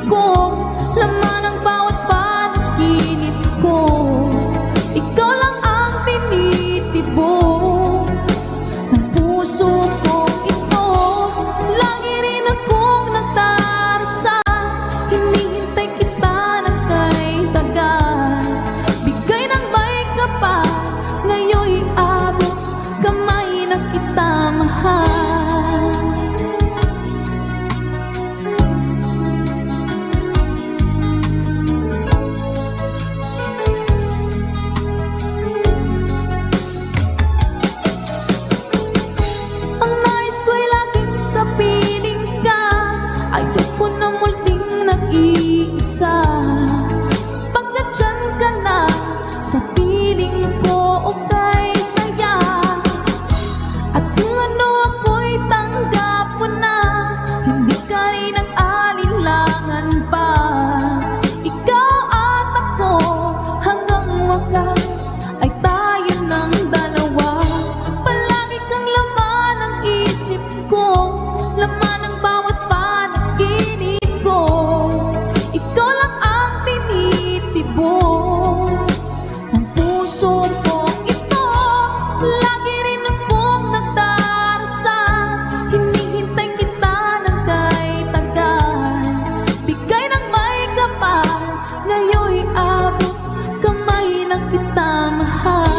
ko, laman ng bawat panaginip ko. Ikaw lang ang tinitibok ng puso ko ito. Lagi rin akong nagdarasal, hinihintay kita ng kay tagal. Bigay ng may kapal, ngayon'y abot kamay na kita mahal. Ang nais ko'y laging kapiling ka, ayoko na muling nag-iisa. Pagkat dyan ka na sa piling ko, okay saya. At kung ano ako'y tanggap mo na, hindi ka rin nag-alinlangan pa. Ikaw at ako hanggang wakas ay tayo ng dalawa. Palagi kang laman ng isip ko, laman ng bawat panaginip ko. Ikaw lang ang tinitibok ng puso ko ito. Lagi rin akong nagdarasal, hinihintay kita ng kay tagal. Bigay ng may kapal, ngayon'y abot kamay na kita mahal.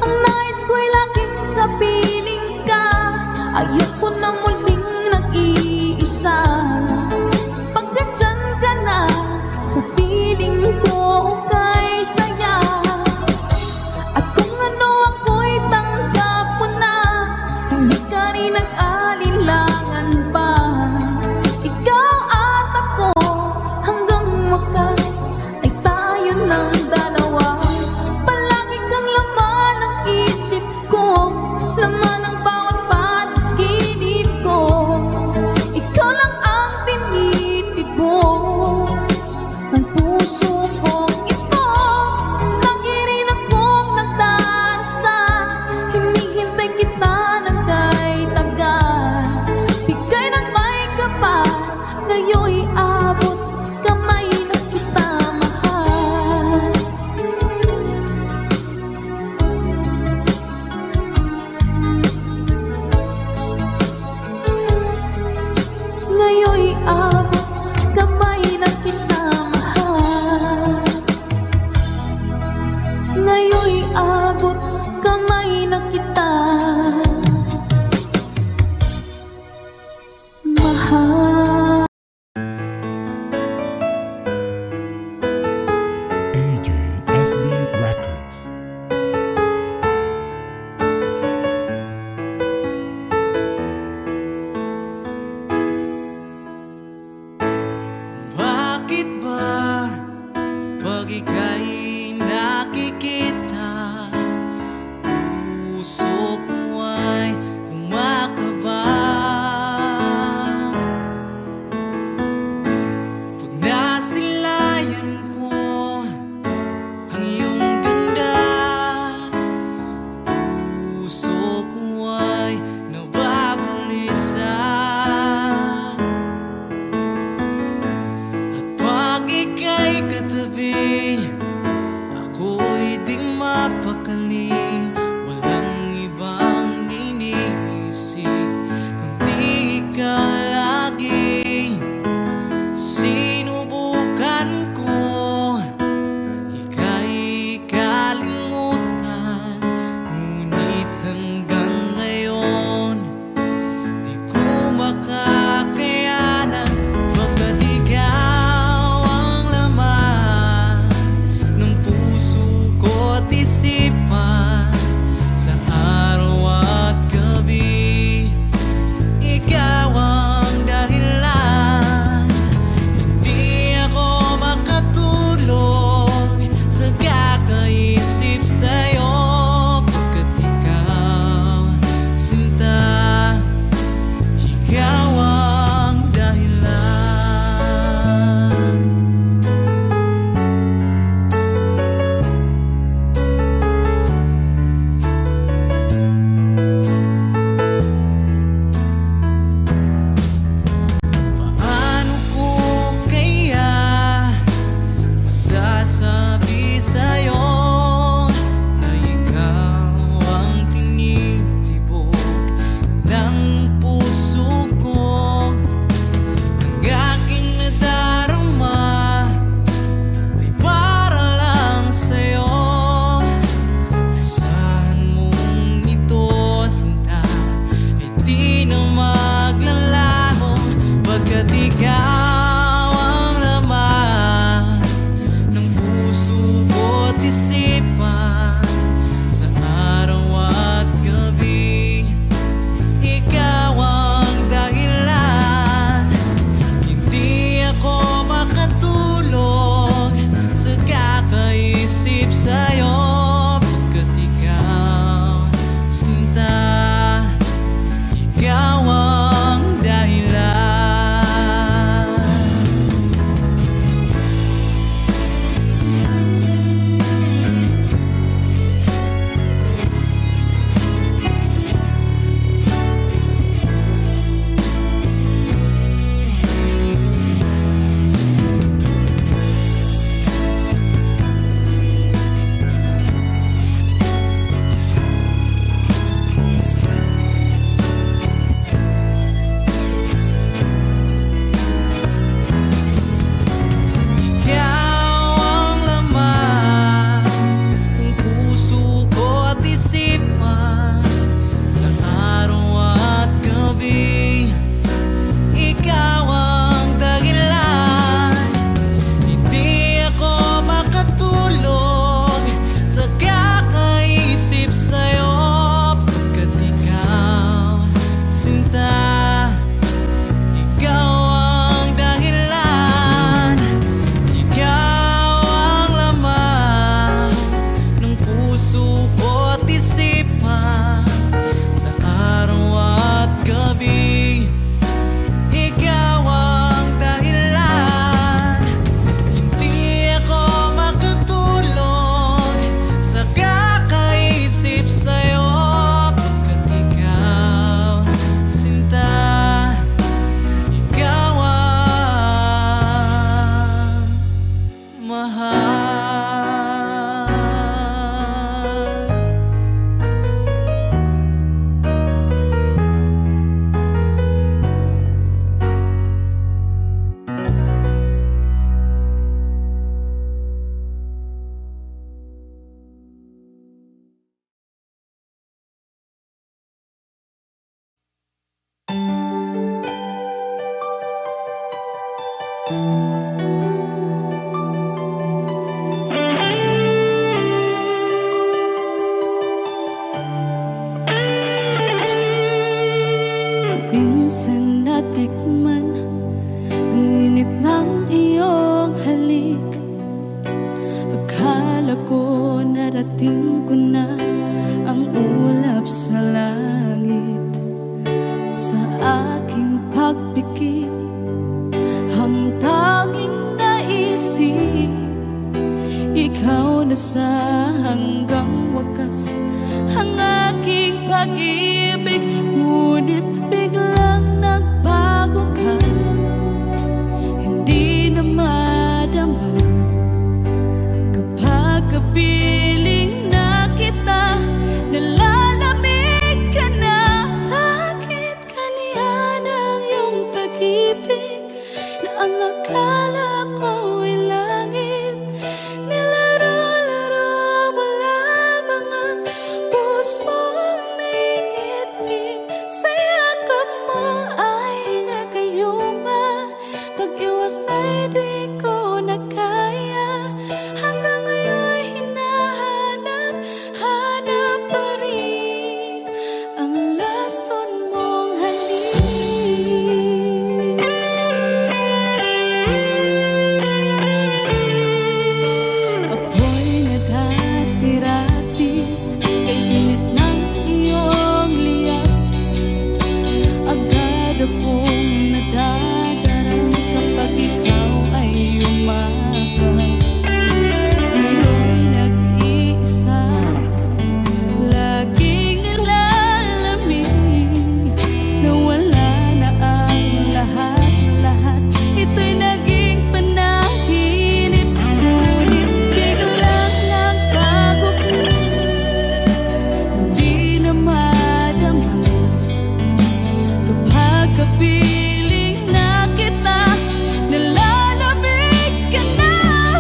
Ang nais ko'y laging kapiling ka, ayoko na muling nag-iisa. Pagkat dyan ka na sa piling ko, okay saya. At kung ano ako'y tanggap mo na, hindi ka rin nag-alinlangan pa. Ikaw at ako hanggang wakas ay tayo ng dalawa. Palagi kang laman ng isip ko, laman ng bawat panaginip ko. Ikaw lang ang tinitibok ng puso ko ito. Lagi rin akong nagdarasal, hinihintay kita ng kay tagal. Bigay ng may kapal, ngayon'y abot kamay na kita mahal. Ngayon'y abot kamay na kita mahal. Ngayon'y abot kamay na kita mahal. AJSB Records. Bakit ba pag ika'y nakikita, puso ko ay kumakaba? Pag nasilayan ko ang iyong ganda, puso ko ay nababalisa. At pag ika'y katabi, ako'y di mapakali. Walang ibang iniisip kundi ikaw lagi. Sinubukan ko ika'y kalimutan, ngunit hanggang ngayon di ko makakayanan. Pagkat ikaw ang laman na sa hanggang wakas ang aking pag-ibig, ngunit biglang nagbago ka. Hindi na madama kapag kapiling na kita, nalalamig ka na. Bakit kaniyan ang iyong pag-ibig na ang akala ko ay langit? Nilaro-laro mo lamang ang pusong naiinig. Sa yakap mo ay nagayuma, pag-iwas ay di ko na kaya. Hanggang ngayon hinahanap-hanap pa rin ang lason mong halik. Apoy na dati-rati, kay init ng iyong liyak. Agad akong nadadarang kapag ikaw ay umakap. Ngayon'y nag-iisa, laging nilalamig. Nawala na ang lahat-lahat, ito'y naging panaginip. Ngunit biglang nagbago ka, hindi na madama kapag kapiling na kita, nalalamig ka na.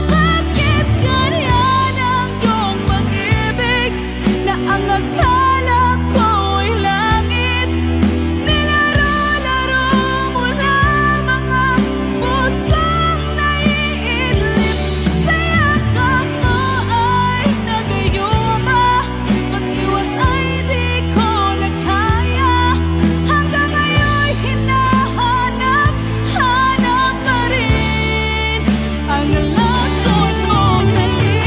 Bakit ganyan ang iyong pag-ibig na ang akala ko ay langit? Nilaro-laro mo lamang ang pusong naiidlip. Sa yakap mo ay nagayuma, pag-iwas ay di ko na kaya. Hanggang ngayon hinahanap-hanap pa rin ang lason mong halik.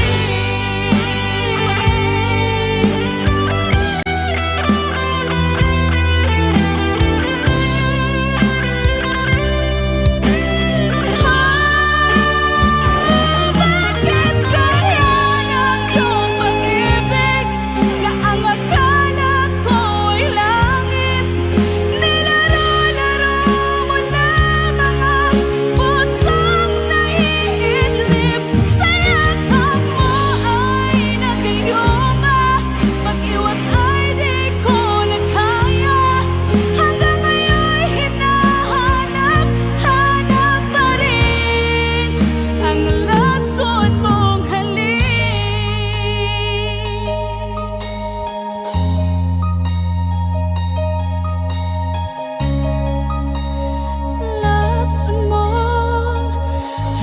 Bakit ganyan ang iyong pag-ibig na ang akala ko ay langit? Nilaro-laro mo lamang ang pusong naiidlip. Sa yakap mo ay nagayuma, pag-iwas ay di ko na kaya. Hanggang ngayon hinahanap-hanap pa rin ang lason mong halik. Lason mong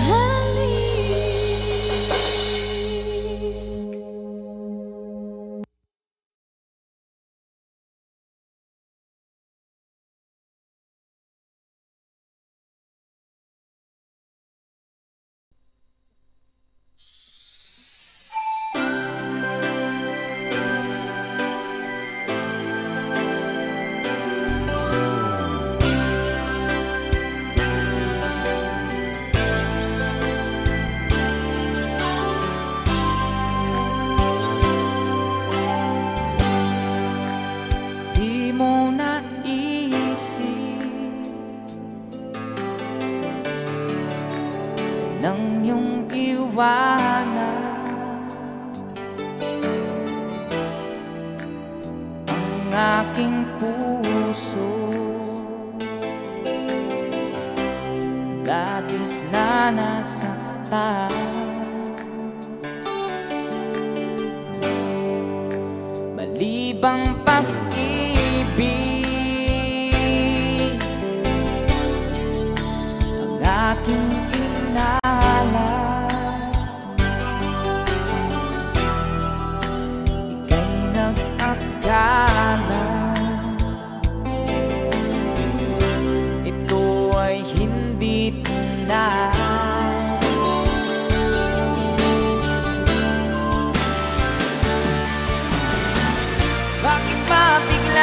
halik. Di mo naisip nang iyong iwanan ang aking puso. Labis na nasaktan, malibang pag-ibig ang aking inalay. Ika'y nag-akala ito ay hindi tunay. Bakit ba bigla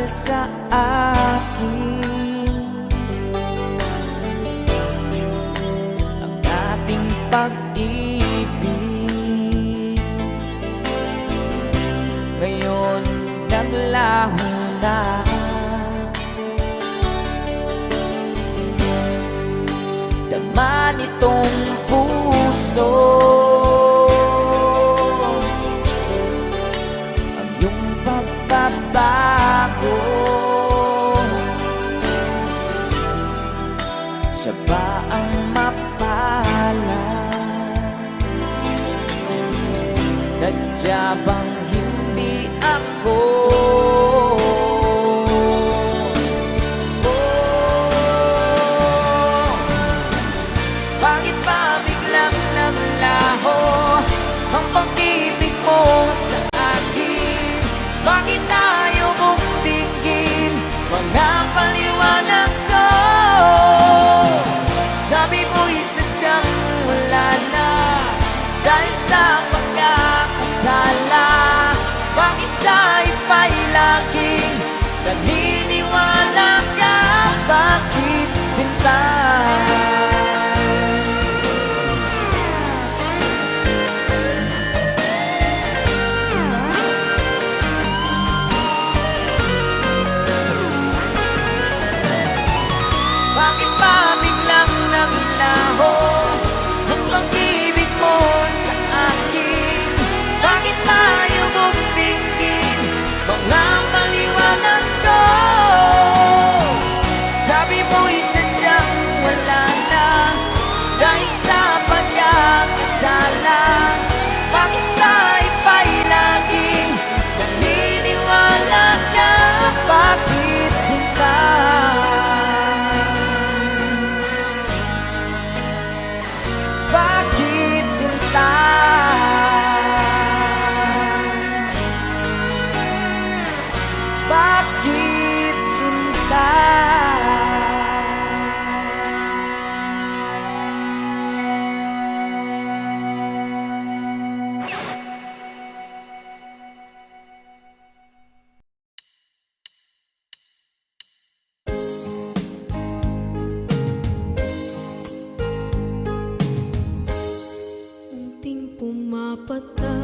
dahil sa akin ang ating pag-ibig. Ngayon naglaho na, dama nitong puso ang iyong pagbabago. Siya ba ang mapalad? Sadya bang hindi ako? Bakit ba biglang naglaho ang pag-ibig mo sa akin? Bakit tayo mong dinggin mga paliwanag ko? Sabi mo'y sadyang wala na dahil sa pagkakasala. Bakit sa iba'y laging naniniwala ka? Bakit sinta? Bakit ba biglang naglaho ang pag-ibig mo sa akin? Bakit tayo mong dinggin mga paliwanag ko? Sabi mo'y sadyang wala na dahil sa pagkakasala. Bakit sa iba'y laging naniniwala ka? Bakit sinta? Bakit sinta? Bakit sinta? Unting pumapata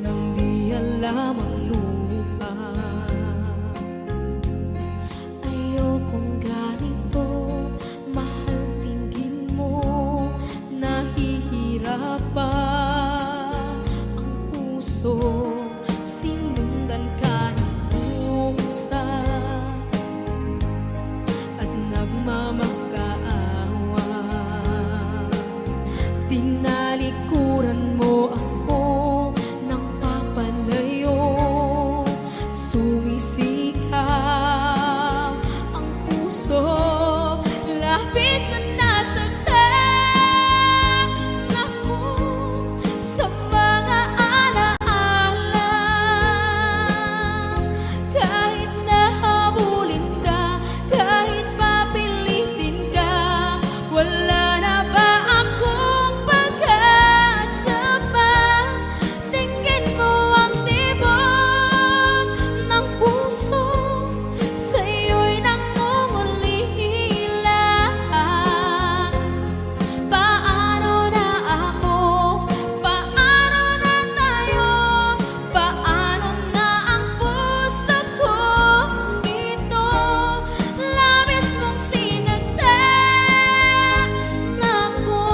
nang di alam ang lupa. Ayokong ganito, mahal tingin mo, nahihirapan ang puso, sinundan ka ng pusa at nagmamakaawa. Tinalikuran mo ako ng papalayo, sumisikap ang puso, labis na nasaktan ako sa mga alaala. Kahit nahabulin ka, kahit papilitin ka, wala na ba akong pag-asa pa? Tingin mo ang tibok ng puso, sa'yo'y nangungulila. Paano na ako? Paano na tayo? Paano na ang puso ko ito? Labis mong sinagtan ako.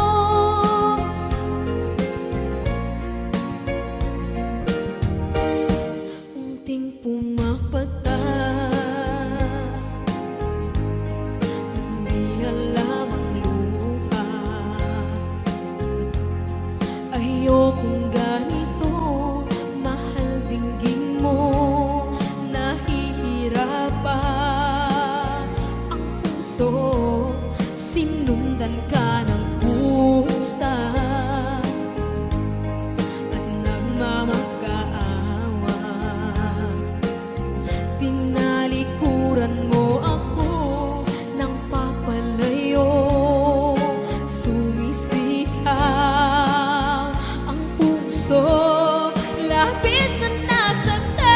Unting pumapata nang di alam ang luha. Ayokong ganito, mahal dinggin mo, nahihirapan ang puso, sinundan ka ng pusa at nagmamakaawa. Tinalikuran mo ako ng papalayo, sumisikap ang puso, labis na nasaktan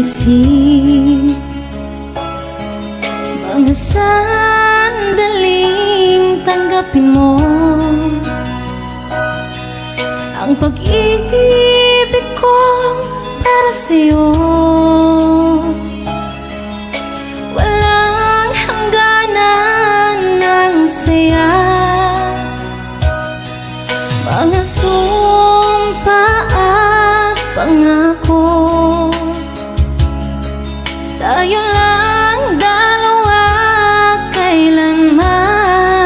isip. Mga sandaling tanggapin mo ang pag-ibig ko para sa'yo. Walang hangganan ng saya, mga sumpa at pangako. Tayo lang dalawa kailanman.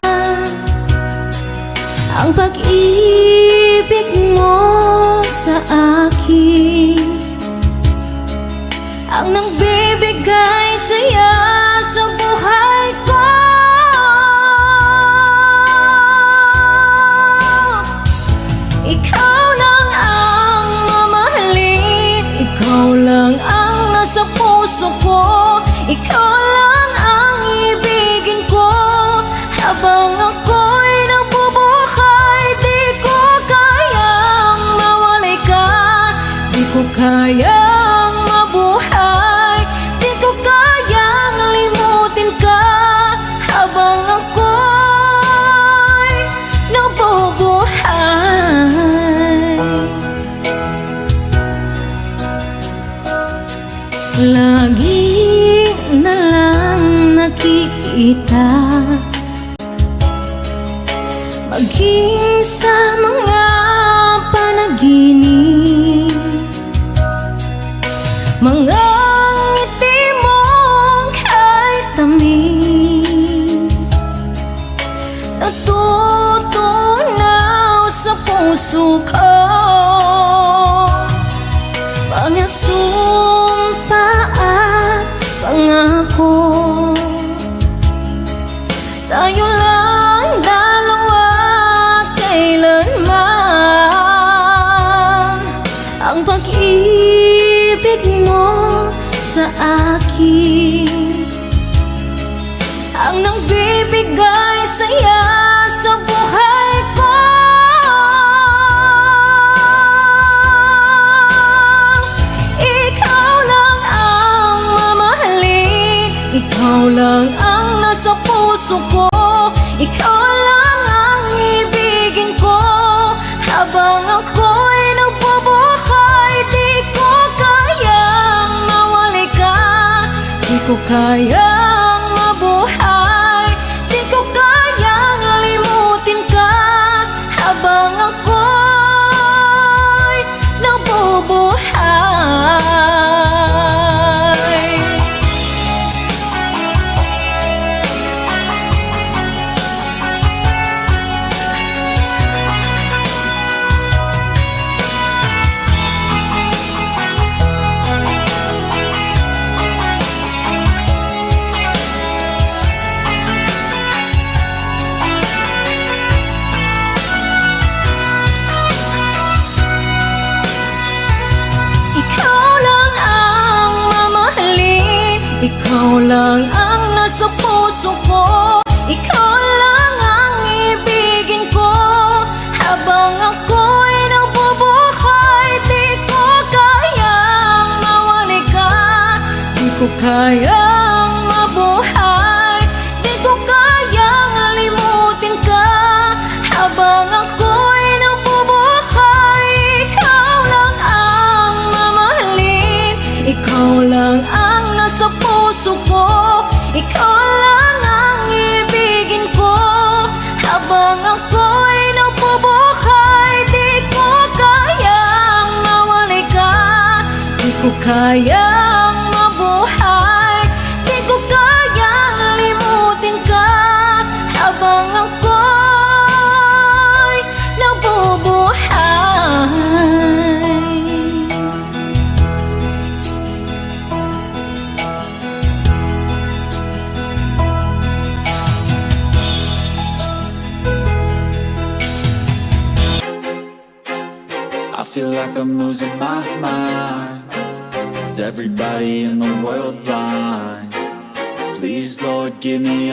Ang pag-ibig mo sa akin ang nagbibigay saya sa buhay ko. Ikaw lang ang mamahalin, ikaw lang ang nasa puso ko, ikaw lang ang ibigin ko. Habang ako'y nabubuhay, di ko kayang mawalay ka, di ko kayang mabuhay, di ko kayang limutin ka. Habang ako'y nabubuhay, lagi na lang nakikita, maging sa mga panaginip, mga ngiti mong kahit tamis, natutunaw sa puso ko. Mga sumpa at pangako, tayo lang dalawa kailanman. Ang pag-ibig mo sa akin ang nagbibigay saya sa buhay ko. Ikaw lang ang mamahalin, ikaw lang ang nasa puso ko, ikaw lang ang ibigin ko. Habang ako'y nabubuhay, di ko kayang mawalay ka, di ko kayang mabuhay, di ko kayang limutin ka. Habang ako'y nabubuhay. Ikaw lang ang mamahalin, ikaw lang ang nasa puso ko, ikaw lang ang ibigin ko. Habang ako'y nabubuhay, di ko kayang mawalay ka, di ko kayang mabuhay, di ko kayang limutin ka. Habang ako'y nabubuhay, ikaw lang ang mamahalin, ikaw lang ang nasa puso ko, ikaw lang ang ibigin ko. Habang ako'y nabubuhay, di ko kayang mawalay ka, di ko kayang mabuhay, di ko kayang limutin ka. Habang ako'y nabubuhay. I feel like I'm losing my mind. Is everybody in the world blind? Please, Lord, give me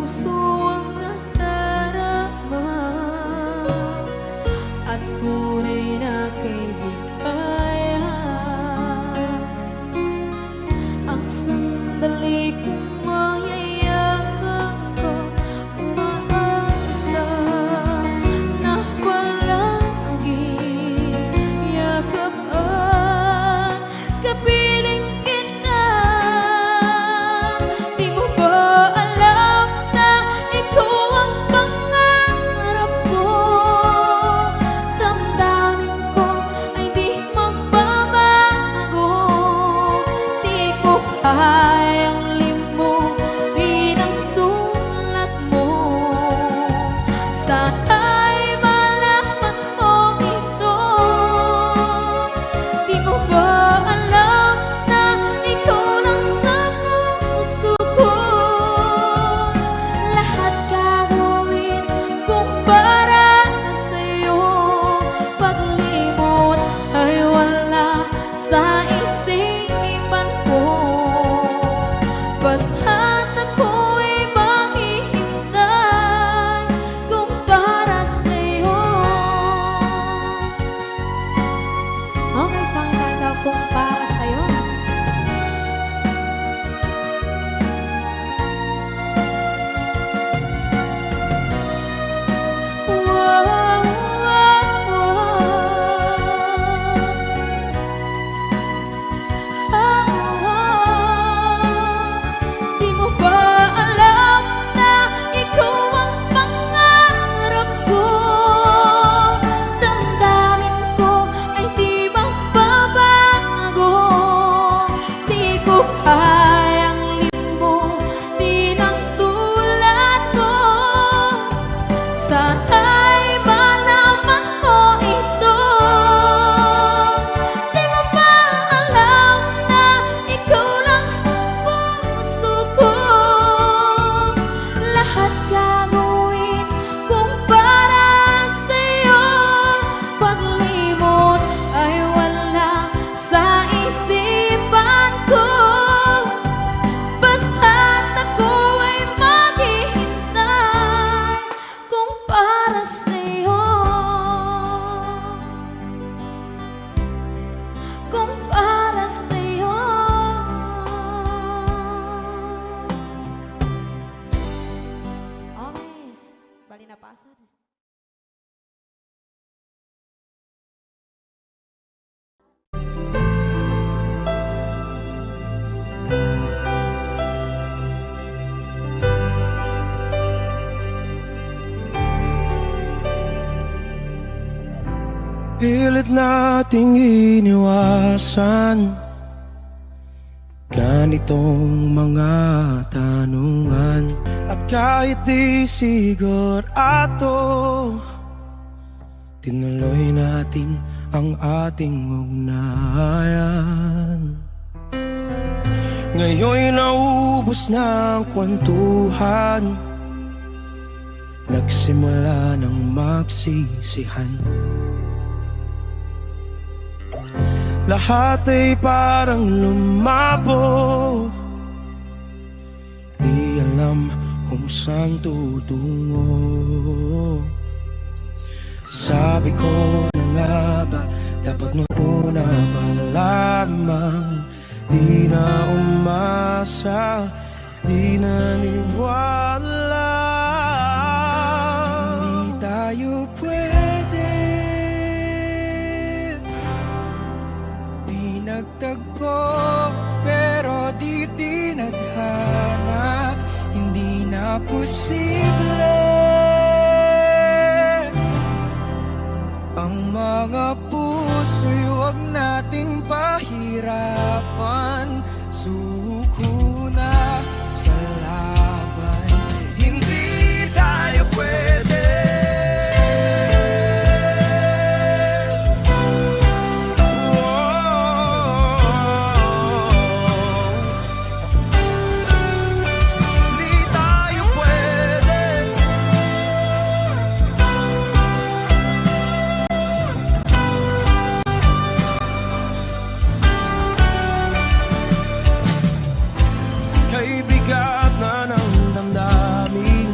puso ang nadarama at tunay na kaibigan. Ang sandali kong mayayakap ko, umaasa na palaging yakap at kapiling kita. Di mo ba alam na ikaw ang pangarap ko? Damdamin ko ay di magbabago. Di ko kayang limutin ang tulad mo. Sana'y malaman mo ito. Di mo ba alam na ikaw lang sa puso ko? Lahat gagawin kung para sa'yo. Paglimot ay wala sa isipan ko. Basta't ako'y maghihintay kung para sa'yo. Okay, saan kanta kung para sa'yo? Wow, wow, Di mo ba alam na ikaw ang pangarap ko? Damdamin ko ay di magbabago. Di ko kayang limutin ang tulad ko. Sana'y malaman mo ito. Di mo ba alam na ikaw lang sa puso ko? Lahat gagawin kung para sa'yo. Paglimot ay wala sa isipan ko. Basta't ako ay maghihintay kung para sa'yo. Kung para sa'yo. Okay, bali na pasad. Pilit nating iniwasan ganitong mga tanungan. At kahit di sigurado, tinuloy natin ang ating ugnayan. Ngayon'y naubos na ang kwentuhan, nagsimula ng magsisihan. Lahat ay parang lumabo, di alam kung saan tutungo. Sabi ko na nga ba, dapat nung una pa lamang di na umasa, di naniwala. Hindi tayo pwede, di nagtagpo, pero di tinadhana. Hindi na posible ang mga puso'y huwag nating pahirapan. Suko na sa laban, hindi tayo pwede. Hindi tayo pwede. Kay bigat na ng damdamin,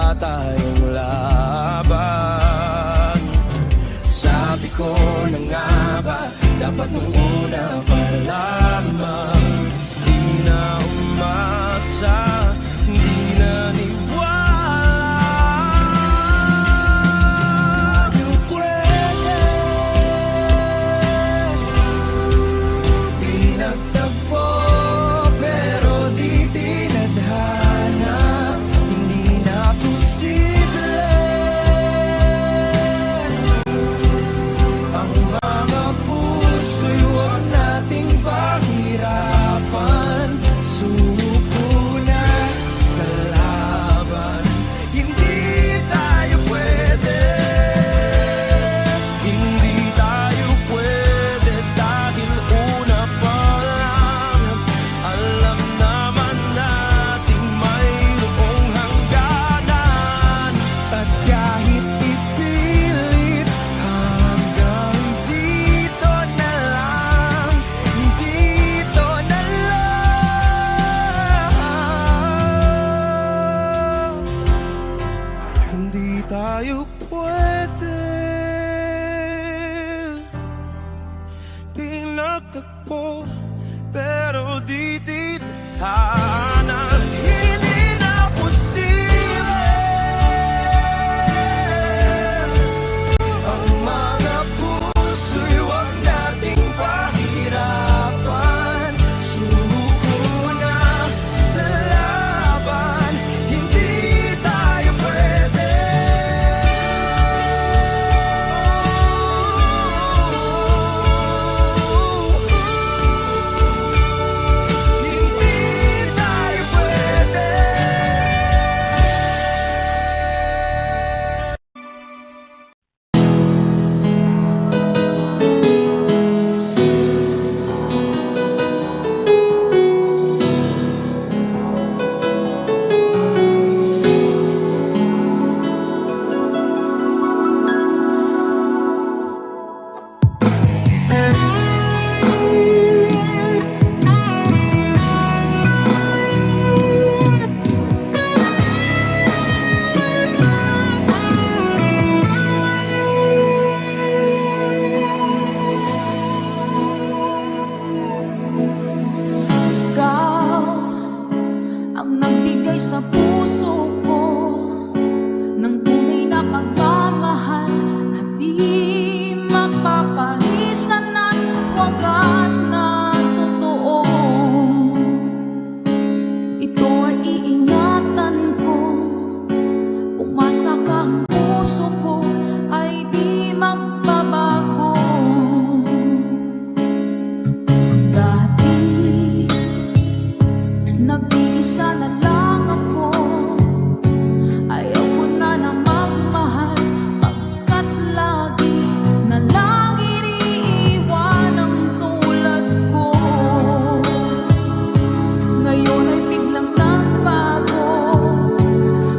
wala tayong laban. Sabi ko na nga ba, dapat nung una pa lamang. Di na umasa, di na niwala. Yung pwede pinagtagpo, pero di tinadhana. Hindi na posible ang mga puso'y huwag nating pahirapan. Sumuko na sa laban. Hindi tayo pwede, hindi tayo pwede, dahil una pa lang alam naman nating mayroong hangganan. At kahit ipilit, hanggang dito na lang, dito na lang. Hindi tayo pwede pinagtagpo, pero di tinadhana. Hindi na posible ang mga puso'y huwag nating pahirapan. Sumuko na sa laban. Hindi tayo pwede. Hindi tayo pwede. Ikaw ang nagbigay sa puso ko ng tunay na pagmamahal na di mapaparisan at wagas na totoo. Ito ay iingatan ko, umasa ka, ang puso ko ay di magbabago. Dati nag-iisa na lang ako, ayaw ko na na magmahal, pagkat lagi na lang iniiwan ang tulad ko. Ngayon ay biglang nagbago,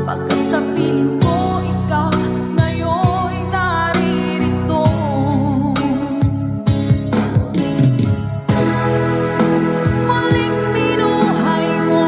pagkat sa piling ko ikaw ngayon'y naririto. Maling binuhay mo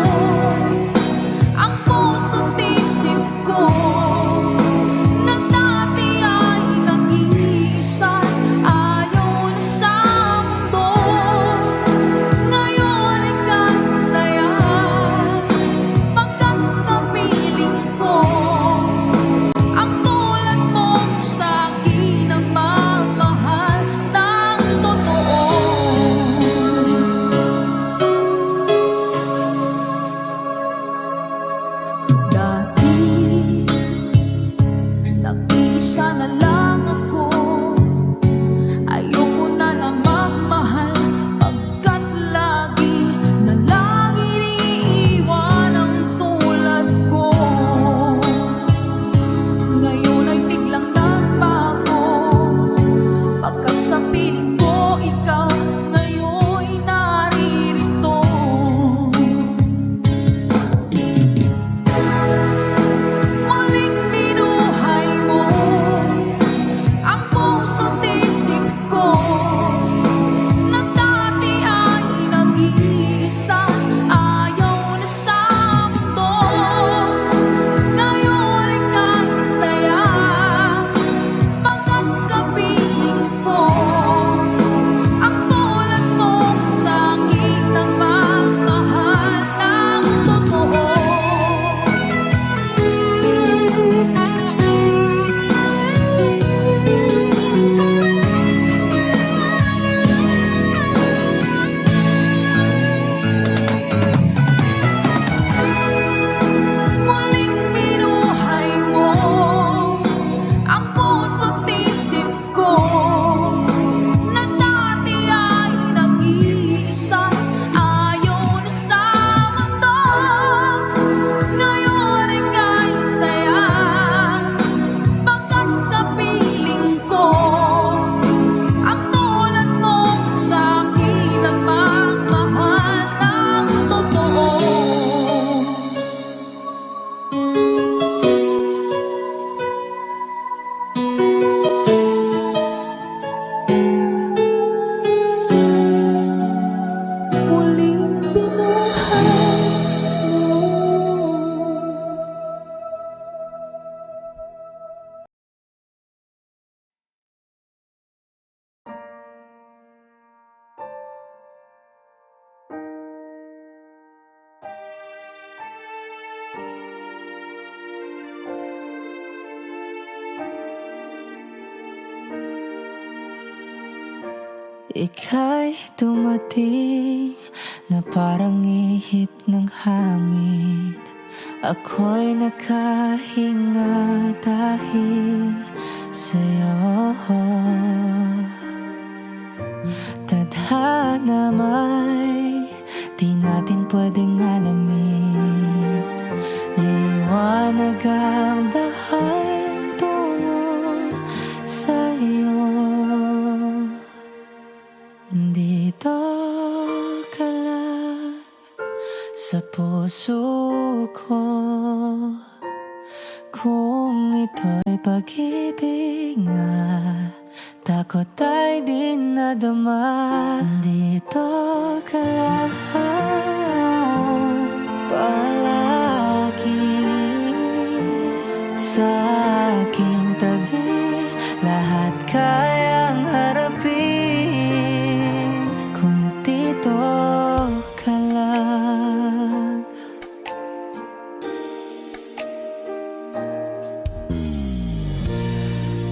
Ika'y dumating na parang ihip ng hangin. Ako'y nakahinga dahil sa'yo. Tadhana may di natin pwedeng alamin. Liliwanag ang dahan tungo sa'yo. Dito ka lang sa puso ko. Kung ito'y pag-ibig nga, takot ay di nadama. Dito ka lang palagi sa aking tabi. Lahat kayang harapin kung dito ka lang.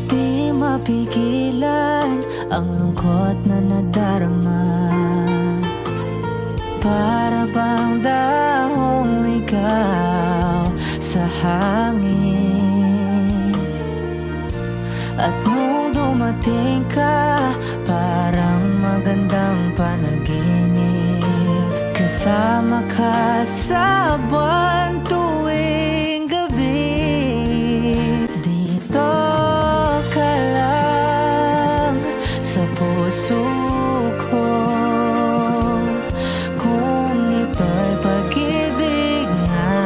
Di mapigilan ang lungkot na nadarama. Para bang dahong ligaw sa hangin. At nung dumating ka, parang magandang panaginip. Kasama ka sa buwan tuwing gabi. Dito ka lang sa puso ko. Kung ito'y pag-ibig nga,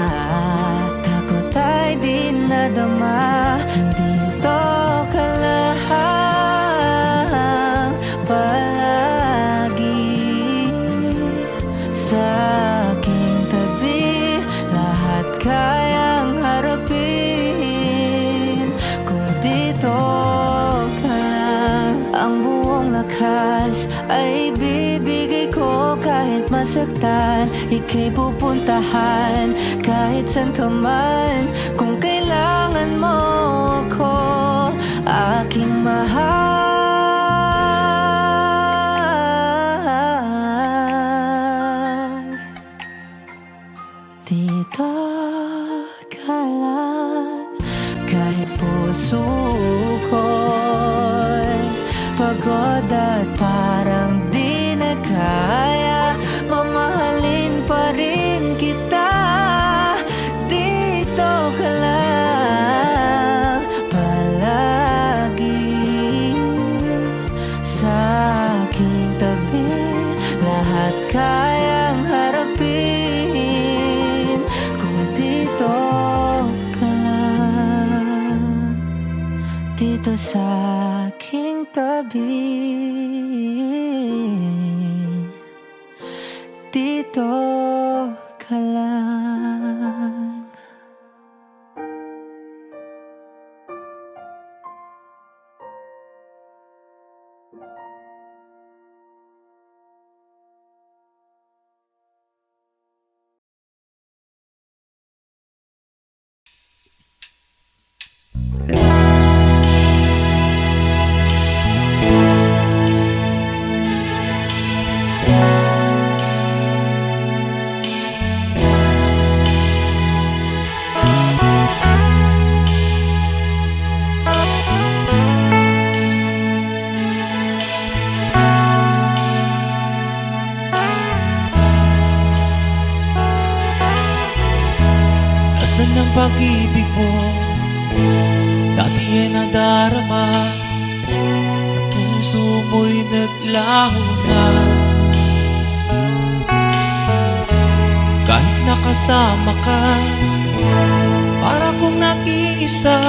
takot ay di nadama. Dito ka lang palagi sa aking tabi. Lahat kayang harapin kung dito ka lang. Ang buong lakas ay bibigay ko kahit masaktan. Ika'y pupuntahan kahit saan ka man. Kung kailangan mo ako, aking mahal. Dito ka lang kahit puso ko'y pagod at parang di na kaya. Mamahalin pa rin kita. Dito ka lang palagi sa aking tabi. Lahat kayang harapin kung dito ka lang. Dito sa aking tabi. Dito ka lang. Nasaan ang pag-ibig mo? Dati ay nadarama. Sa puso mo'y naglaho na. Kahit nakasama ka, para kong nag-iisa.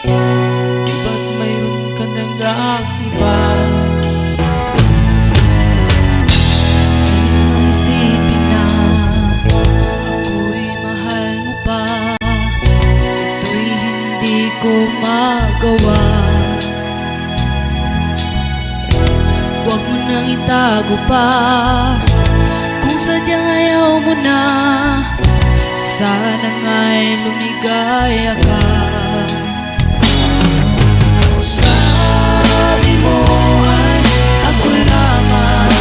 Di ba't mayroon ka nang iba? Pilit mong isipin na ako'y mahal mo pa. Ito'y hindi ko magawa. Huwag mo nang itago pa. Kung sadyang ayaw mo na, sana nga lumigaya ka. Sabi mo ay ako lamang,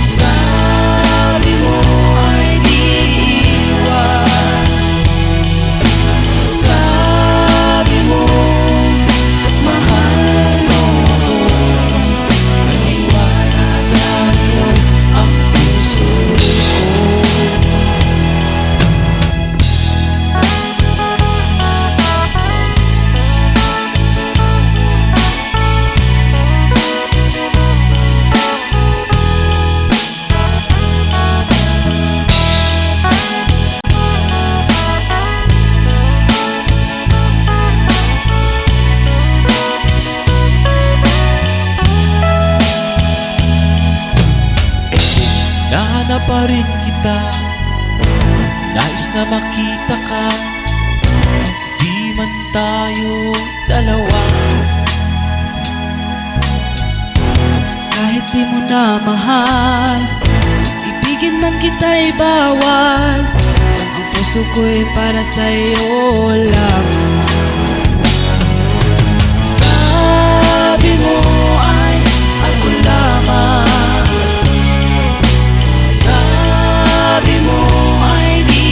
sabi mo ay di iwan, sabi mo mahal mo ako, naniwala sa'yo ang puso ko. Nahanap pa rin kita, nais na makita ka, di man tayo dalawa. Kahit di mo na mahal, ibigin man kita'y bawal, ang puso ko'y para sa'yo lamang. Sabi mo ay ako lamang, sabi mo ay di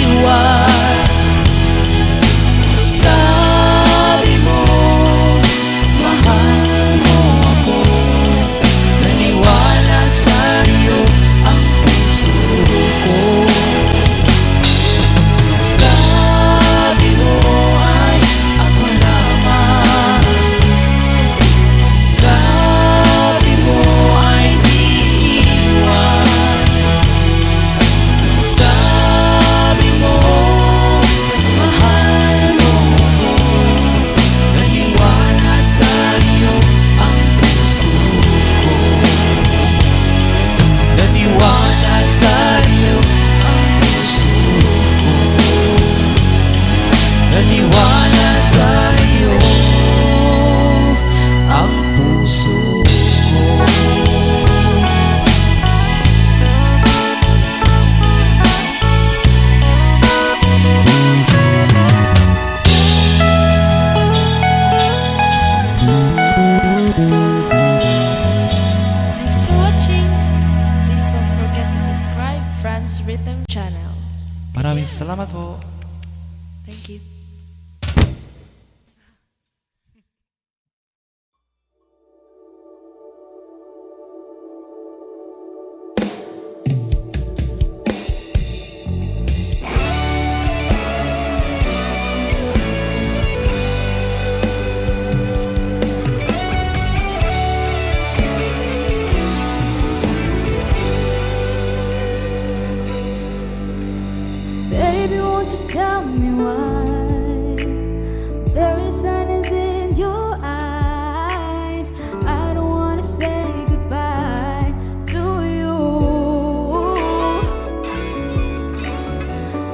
iwan, sabi mo mahal mo ako, naniwala sa'yo ang puso ko. Sabi mo ay ako lamang, sabi mo ay di iwan, sabi mo mahal mo ako, naniwala sa'yo ang puso ko. Naniwala sa'yo ang puso ko, naniwala sa'yo ang puso ko. Thanks for watching. Please don't forget to subscribe Franz Rhythm channel. Maraming salamat po. Thank you. Baby, won't you tell me why there is sadness in your eyes? I don't wanna say goodbye to you.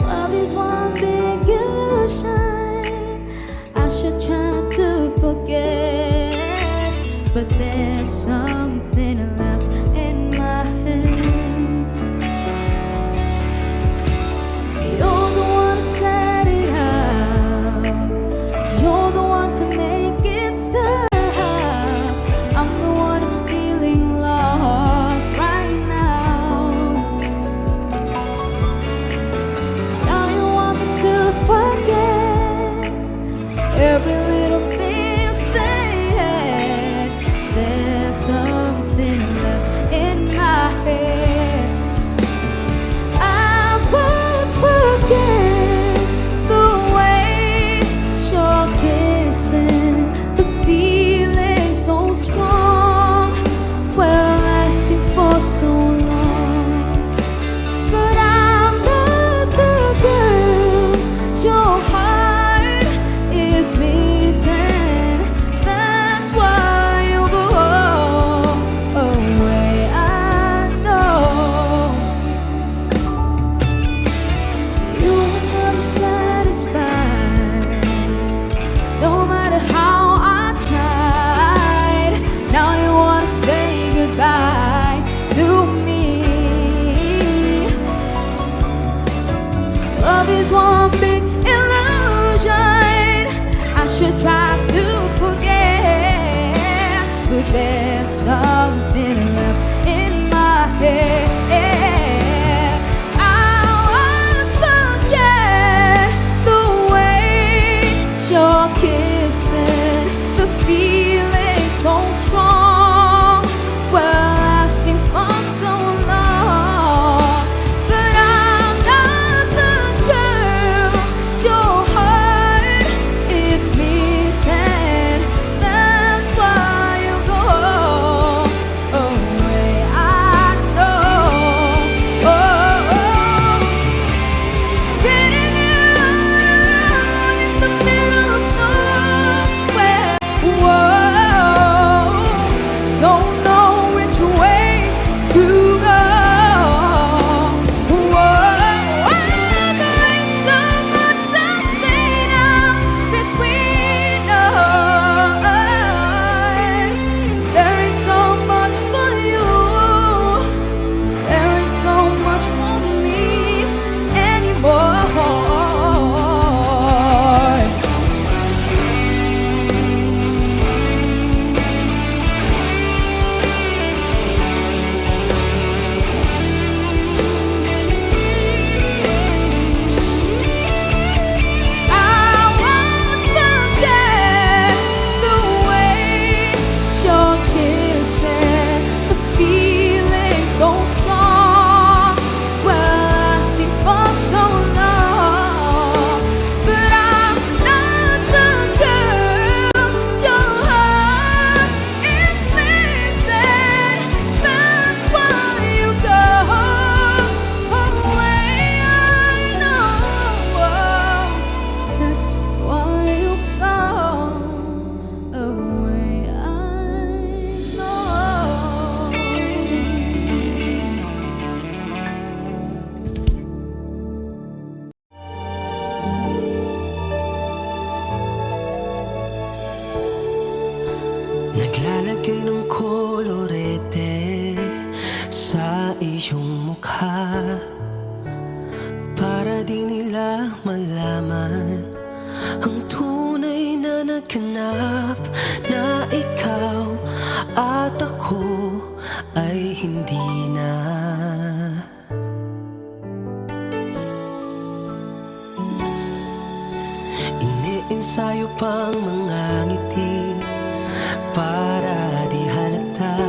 Love is one big illusion. I should try to forget, but there's something left in my head. You're the one who set it up. just one big illusion. I should try to forget, but there's something left in my head. I won't forget the way you're kissing, the feeling so strong, well, lasting for so long. But I'm not the girl your heart is missing. That's why you go away. I know. Sitting here alone in the middle of nowhere. Whoa, don't know which way to go. Whoa, there ain't so much to say now between us. There ain't so much for you. There ain't so much for me anymore. I won't forget the way you're kissing, the feeling so strong, well, lasting for so long. But I'm not the girl your heart is missing. That's why you go away. I know. That's why you go away. I know. Naglalagay ng kolorete sa iyong mukha para di nila malaman ang tunay na naghanap, na ikaw at ako ay hindi na. Iniensayo pang mga ngiti para di halata,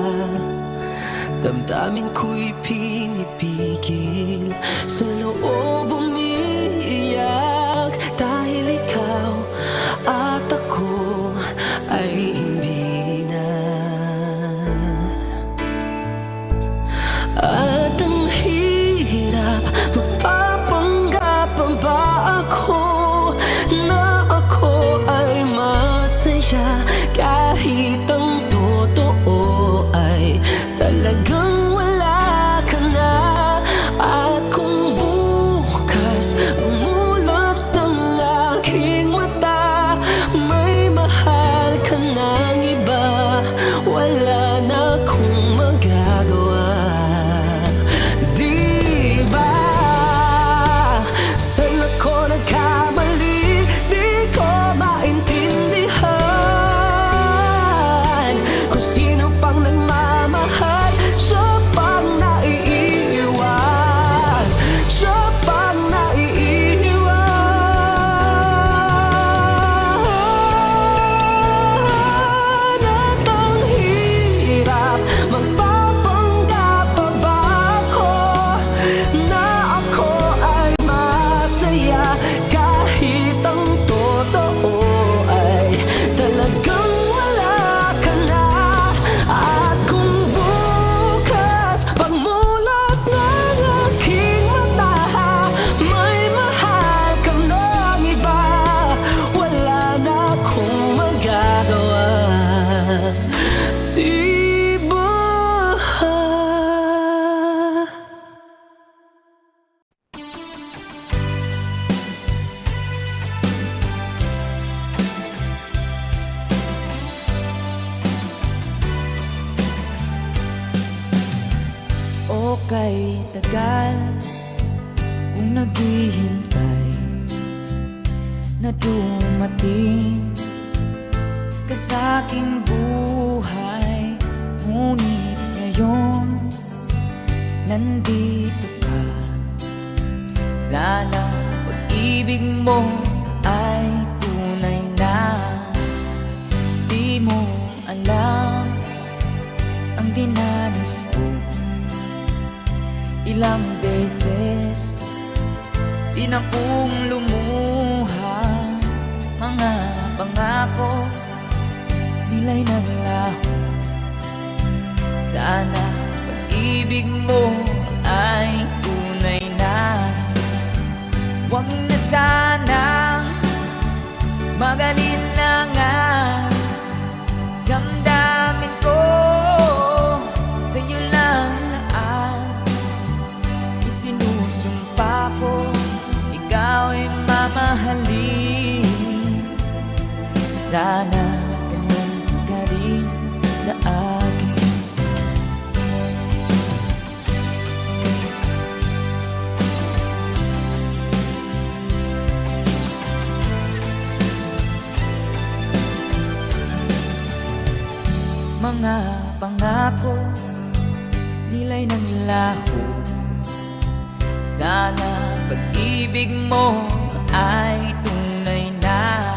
damdamin ko'y pinipigil, sa loob umiiyak, dahil ikaw at ako ay hindi na. At ang hirap, magpapanggap pa ba ako na ako ay masaya, kahit ang totoo ay talagang wala ka na. At kung bukas umulot ng aking mata, may mahal ka ng iba, wala na akong magagawa. Di ba? Saan ako nagkamali? Di ko maintindihan kung sino pang nagmamahal, siya pang naiiwan, siya pang naiiwan. At ang hirap, magpapanggap pa ba ako na ako ay masaya, kahit ang totoo ay talagang wala ka na. At kung bukas pagmulat ng aking mata, may mahal ka ng iba, wala na akong magagawa. Di ba? O kay tagal kung naghihintay, na dumating ka sa aking buhay. Ngunit ngayon nandito ka. Sana pag-ibig mo ay tunay na. Di mo alam ang dinanas ko. Ilang beses din akong lumuha. Mga pangako nila'y naglaho. Sana pag-ibig mo ay tunay na. Huwag na sanang mag-alinlangan. Damdamin ko sa'yo lang ang isinusumpa ko. Ikaw ay mamahalin. Sana ganun ka rin sa akin. Mga pangako nila'y naglaho. Sana pag-ibig mo ay tunay na.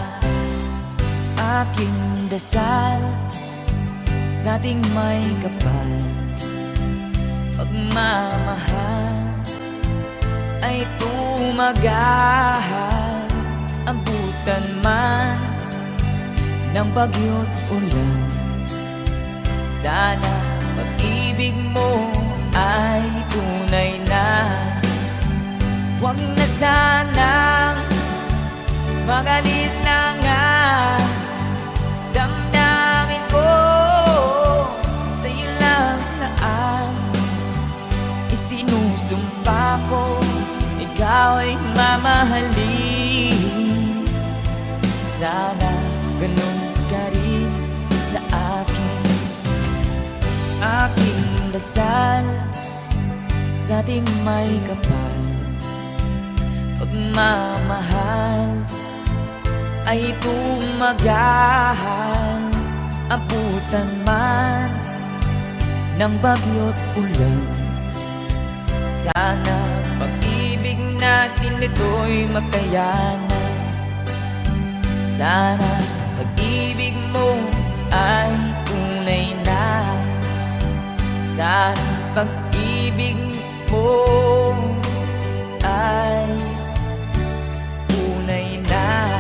Aking dasal sa ating may kapal. Pagmamahal ay tumagal. Abutan man ng bagyo't ulan. Sana pag-ibig mo ay tunay na. Huwag na sanang mag-alinlangan. Damdamin ko sa'yo lang na ang isinusumpa ko. Ikaw ay mamahalin. Sana ganun ka rin sa akin. Aking dasal sa ating may kapal. Pagmamahal ay tumagal. Abutan man ng bagyo't ulan. Sana pag-ibig natin ito'y makayanan. Sana pag-ibig mo ay tunay na. Sana pag-ibig mo ay tunay na.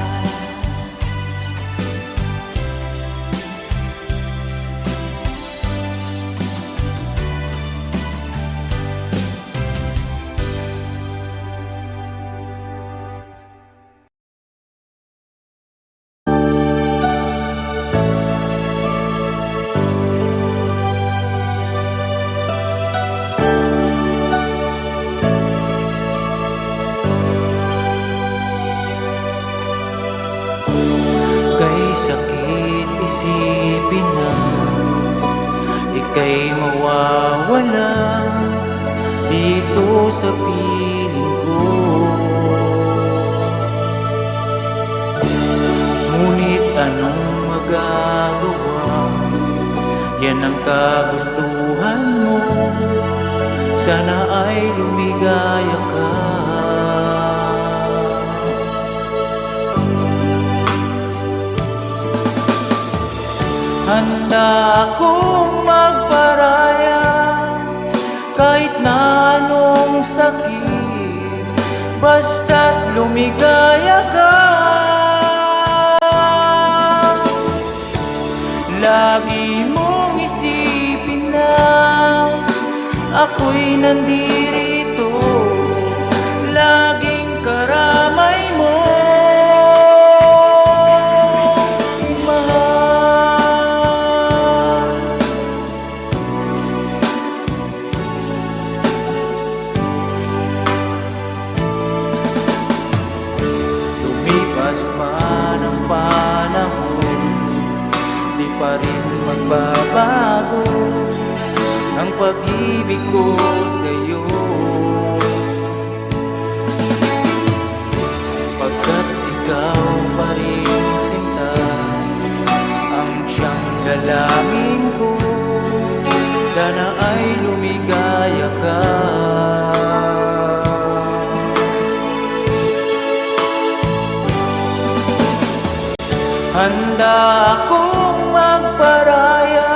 Sakit isipin na ika'y mawawala dito sa piling ko. Ngunit anong magagawa? Yan ang kagustuhan mo. Sana ay lumigaya ka. Handa akong magparaya kahit na anong sakit, basta't lumigaya ka. Lagi mong isipin na ako'y nandirito, laging karamay mo. Lumipas man ang panahon, di pa rin magbabago ang pag-ibig ko sa'yo. Pagkat ikaw Handa akong magparaya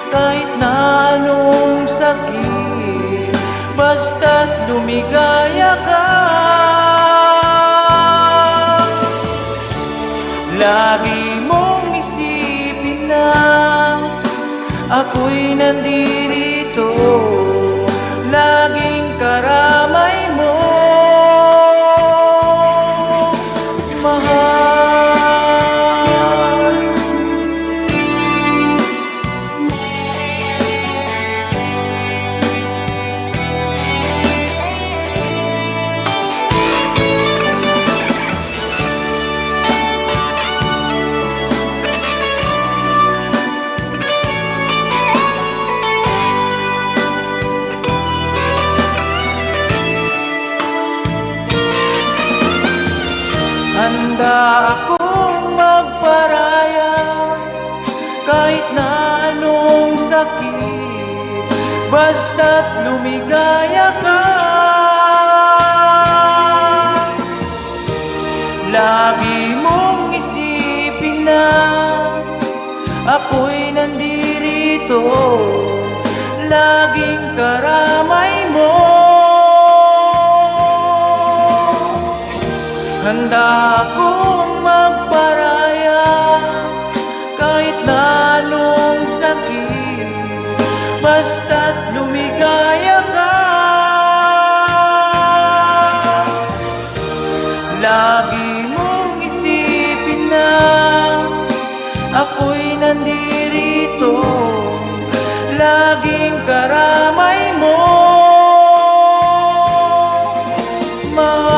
kahit na anong sakit, basta't lumigaya ka. Lagi mong isipin na ako'y nandirito, laging karamay mo, mahal. Handa akong magparaya kahit na anong sakit, basta't lumigaya ka. Lagi mong isipin na ako'y nandirito, laging karamay mo. Handa akong magparaya kahit na anong sakit, basta't lumigaya ka. Lagi mong isipin na ako'y nandirito, laging karamay mo, mahal.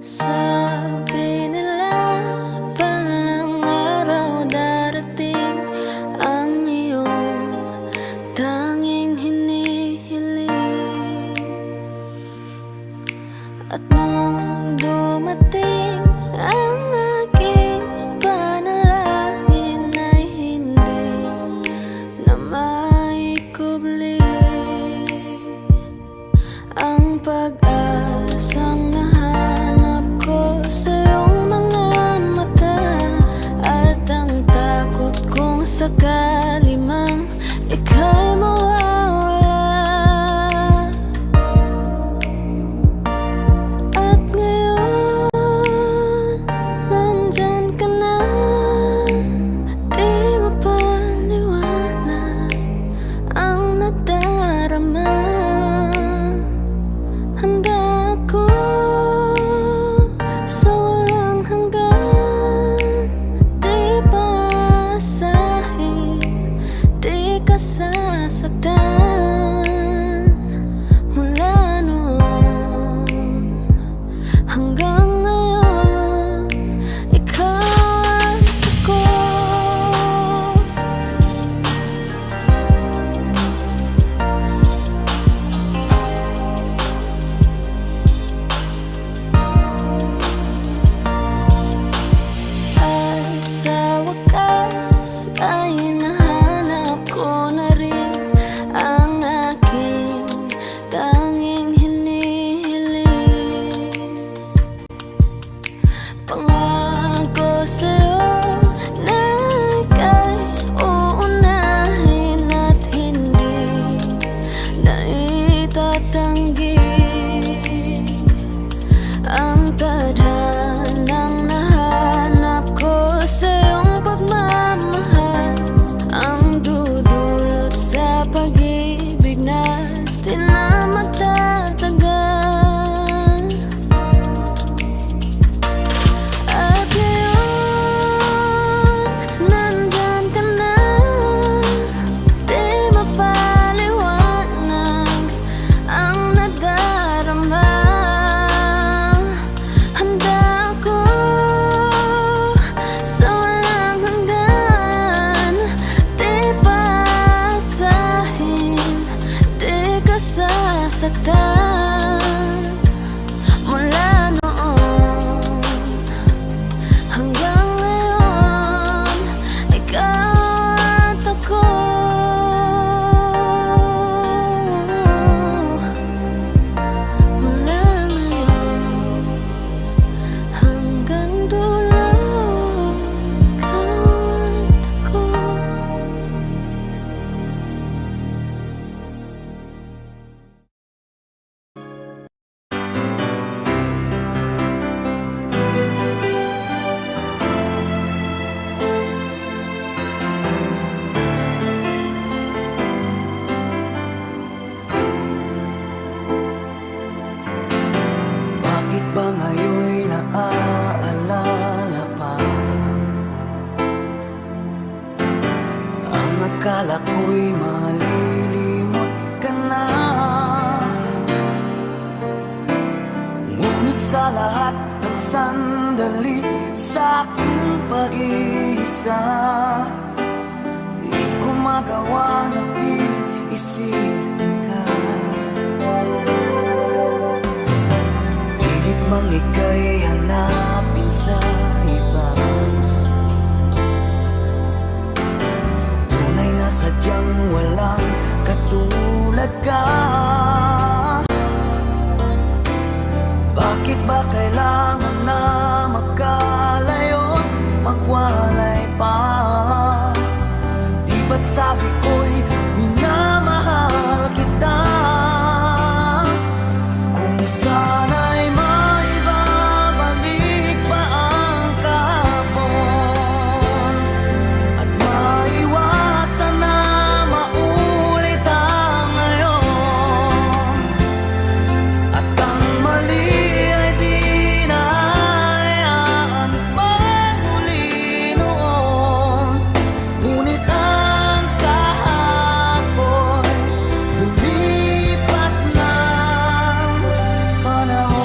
Sabi nila palang araw darating ang iyong tanging hinihiling. At nung dumating ang aking panalangin ay hindi na maikubli ang pag-asang nahanap ko sa iyong mga mata, at ang takot kong sakali mang ika'y mawawala. At ngayon, nandyan ka na, di mapaliwanag ang nadarama. Handa akala ko'y malilimot ka na. Ngunit sa lahat ng sandali sa aking pag-iisa, di ko magawa na di isipin ka. Pilit mang ika'y hanapin sa iba, tunay na sadyang walang katulad ka. Bakit ba kailangan na magkalayo't magwalay pa? Di ba't sabi ko'y minamahal kita? Kung sana'y maibabalik pa ang kahapon at maiwasan na maulit ang ngayon, at ang mali ay di na hayaan magmuli noon. Ngunit ang kahapon lumipas ng panahon.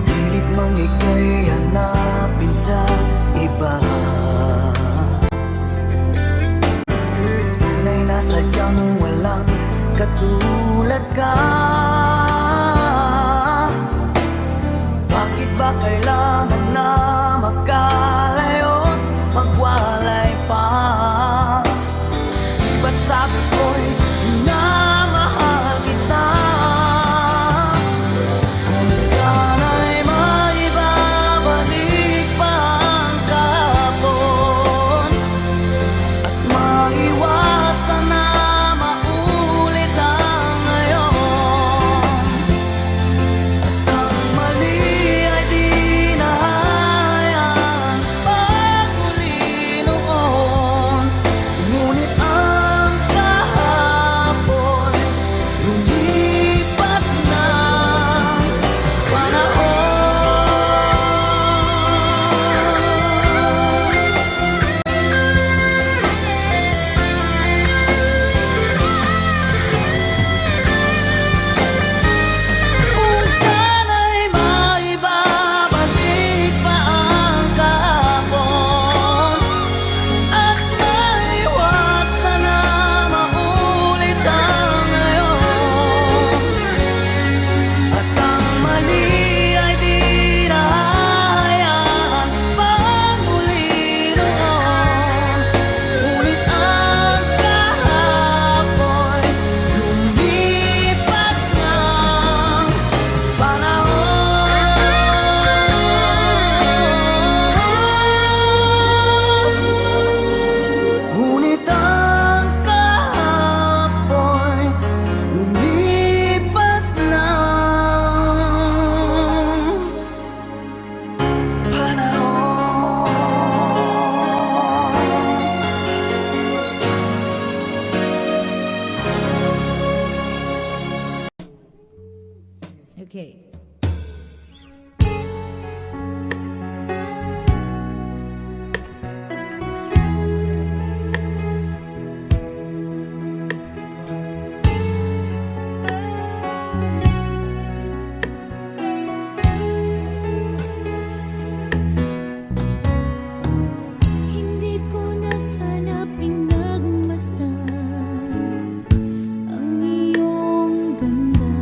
Pilit mang ika'y hanapin sa iba, tunay na sadyang walang katulad ka. Bakit ba kailangan na magkalayo't magwalay pa? Di ba't sabi ko'y minamahal kita? Kung sana'y maibabalik pa ang kahapon at maiwasan na maulit ang ngayon, at ang mali ay di na hayaan magmuli noon. Ngunit ang kahapon lumipas ng panahon. Kung sana'y maibabalik pa ang kahapon at maiwasan na maulit ang ngayon, at ang mali ay di na hayaan magmuli noon. Ngunit ang kahapon lumipas ng panahon. Ngunit ang kahapon lumipas ng panahon. Okay. Hindi ko na sana pinagmasdan ang iyong ganda.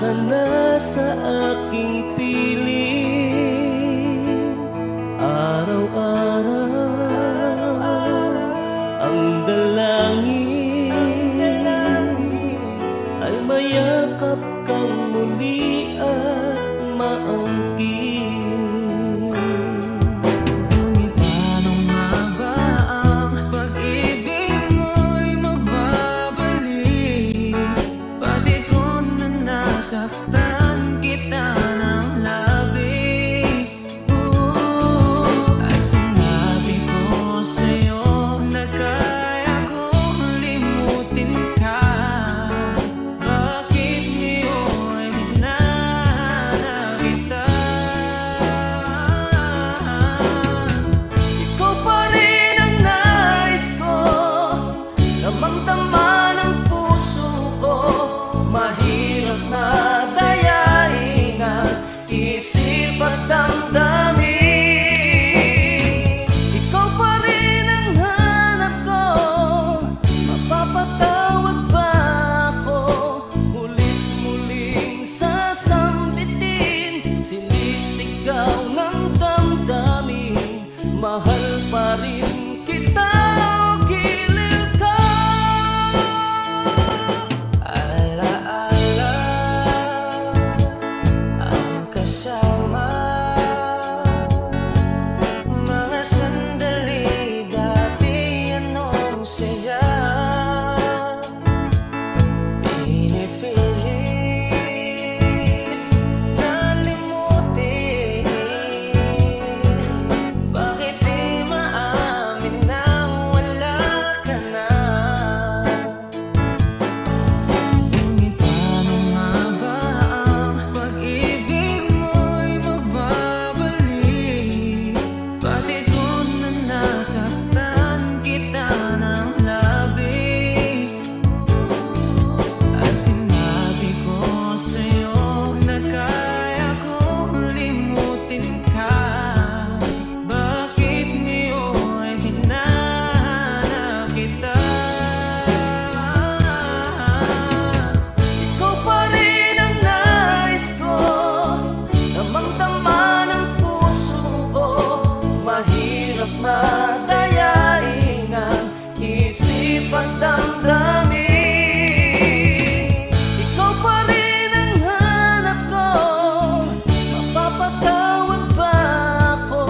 ka na sa aking piling. Araw-araw ang dalangin ay mayakap kang muli at maangkin. Ngunit paano nga ba ang pag-ibig mo'y magbabalik? Pati ko na nasaktan kita ng labis. At sinabi ko sa'yo na kaya kong limutin ka. Bakit ngayon hinahanap kita? Ikaw pa rin ang nais ko, damang-dama ng puso ko. Mahirap na dayain ang isip at damdamin. Ikaw pa rin ang hanap ko, mapapatawad ba ako? Mulit-muling sasambitin, sinisigaw ng damdamin. Mahal pa rin kita o giliw ka. Alaala ang kasama, mga sandali dati anong saya. Pinipilit na limutin, bakit di maamin na wala ka na? Ngunit paano nga ba ang pag-ibig mo'y magbabalik? Pati ko na nasaktan kita ng labis. At sinabi ko sa'yo na kaya kong limutin ka. Bakit ngayon hinahanap kita? Ikaw pa rin ang nais ko, damang-dama ng puso ko. Mahirap madayain ang isip at damdamin. Ikaw pa rin ang hanap ko, mapapatawad ba ako?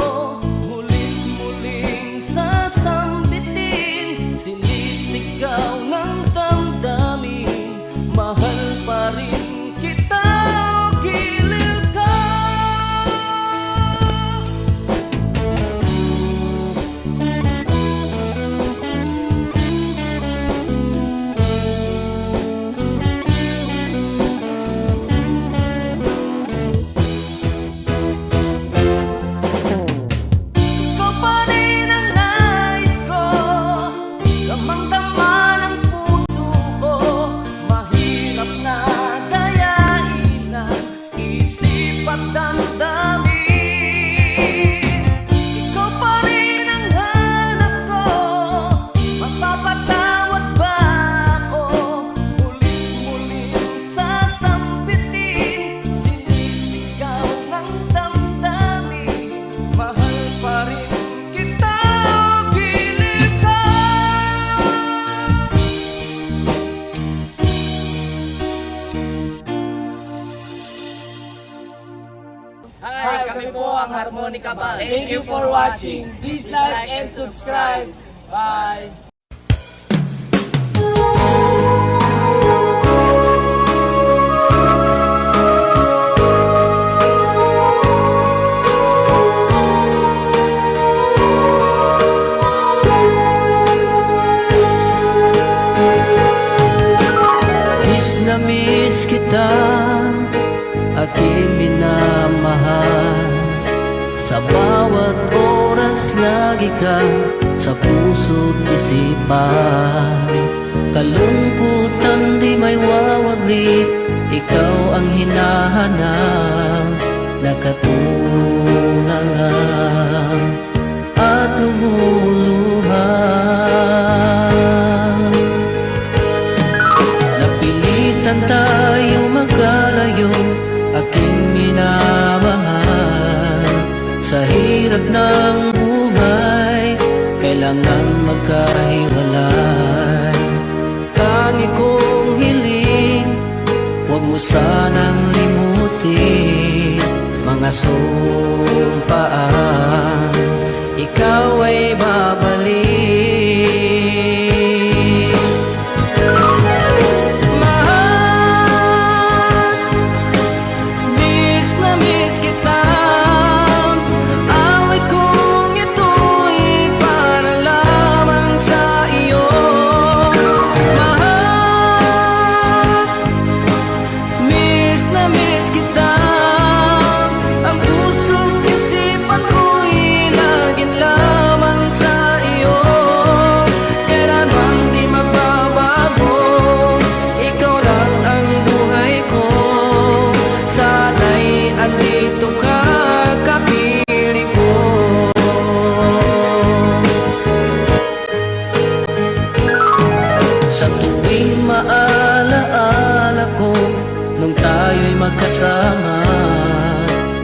Mulit-muling sasambitin, sinisigaw ng damdamin. Mahal pa rin kita o giliw ka. Ikaw pa rin ang nais ko, damang-dama ng puso ko. Mahirap na dayain ang isip at damdamin. Ikaw pa rin ang hanap ko, mapapatawad ba ako? Mulit-muling sasambitin, sinisigaw ng damdamin. Mahal pa rin kita o giliw ka. Hi, kami po ang Harmonica Band. Thank you for watching. Please like and subscribe. Bye! Miss na miss kita, aking minamahal. Sa bawat oras lagi ka sa puso't isipan. Kalungkutan di may wawaglit, ikaw ang hinahanap. Nakatulala at lumuluha. Napilitan tayo magkalayo ng buhay, kailangan magkahiwalay. Tangi kong hiling, huwag mo sanang limutin mga sumpaan, ikaw ay babalik. Mahal, miss na miss kita. Awit kong ito'y para lamang sa iyo. Mahal, miss na miss kita. Ang puso't isipan ko'y laging lamang sa iyo. Kailan bang di magbabago, ikaw lang ang buhay ko. Sana'y andito ka, kapiling ko. Sa tuwing maalaala ko nung tayo'y magkasama,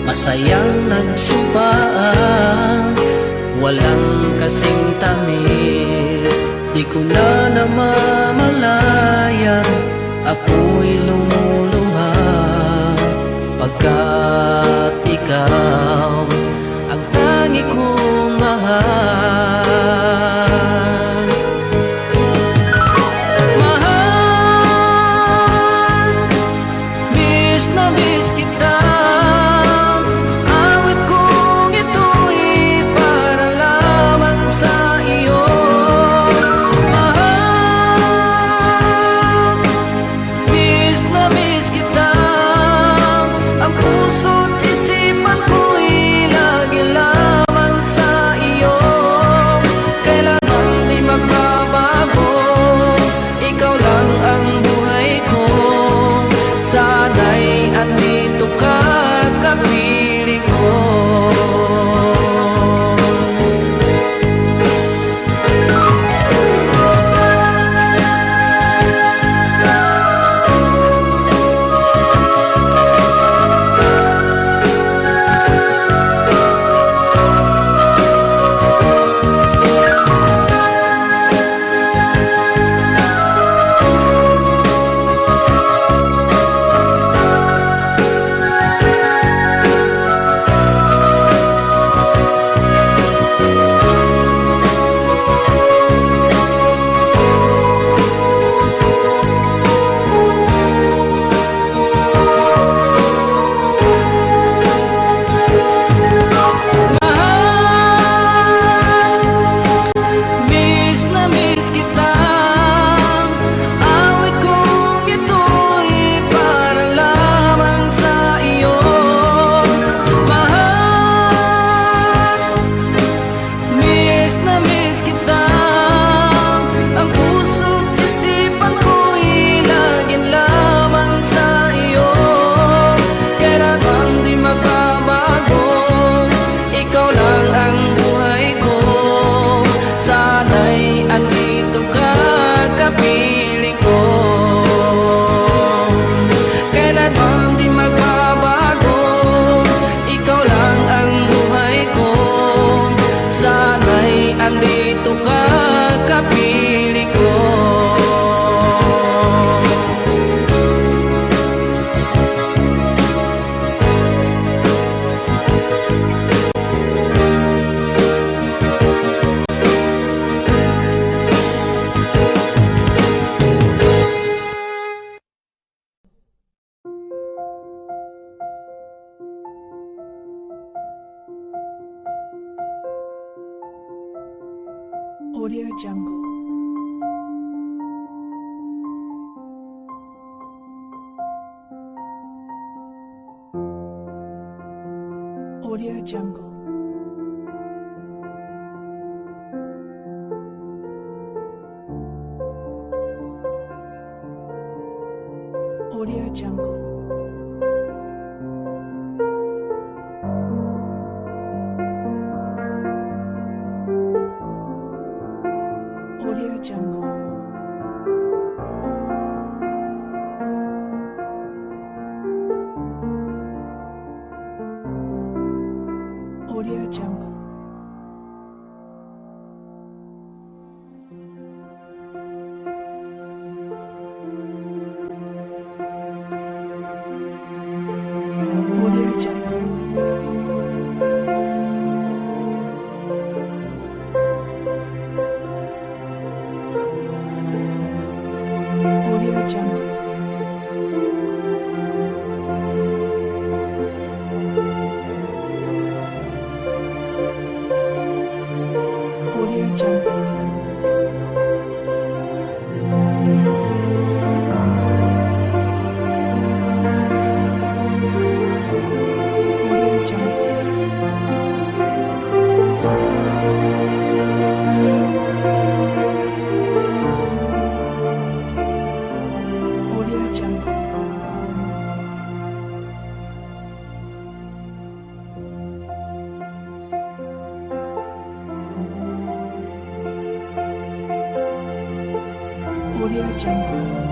masayang nagsumpaan, walang kasing tamis. Di ko na namamalayan, ako'y lumuluha, pagkat ikaw ang tangi kong mahal. Mahal, miss na miss kita. Awit kong ito'y para lamang sa iyo. Mahal, miss na miss kita. Ang puso't isipan ko'y lagi lamang sa iyo. Kailan bang di magbabago, ikaw lang ang buhay ko. Sana'y andito ka, kapiling ko. Miss na miss kita. Awit kong ito'y para lamang sa iyo. Mahal, miss na miss kita. Ang puso't isipan ko'y laging lamang sa iyo. Kailan bang di magbabago, ikaw lang ang buhay ko. Sana'y andito ka, kapiling ko. Kailan bang di magbabago, ikaw lang ang buhay ko. Sana'y andito ka, kapiling ko. Audio Jungle. Audio Jungle. Audio Jungle. Audio Jungle. Audio Jungle. Audio Jungle.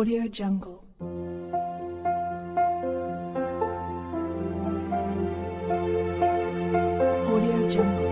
Audio Jungle. Audio Jungle.